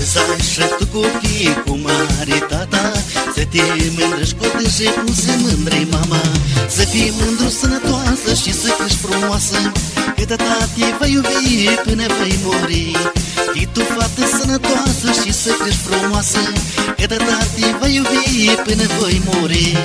Să ai și tu copii cu mare tata, să te mândrești cu și cum se mândre mama. Să fii mândru, sănătoasă și să crești frumoasă, că tata te va iubi până vei muri. Fii tu fată sănătoasă și să crești frumoasă, că tata te va iubi până voi muri.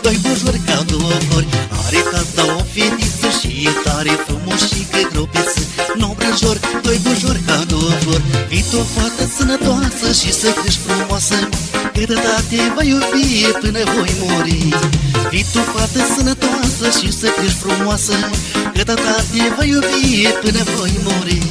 Doi bujori ca două flori. Are tata o fetiță și e tare frumos și că gropeță. N-obrăjori, doi bujori ca două flori. Fii tu o fată sănătoasă și să crești frumoasă, că tata te va iubi până voi muri. Fii tu fată sănătoasă și să crești frumoasă, că tata te va iubi până voi muri.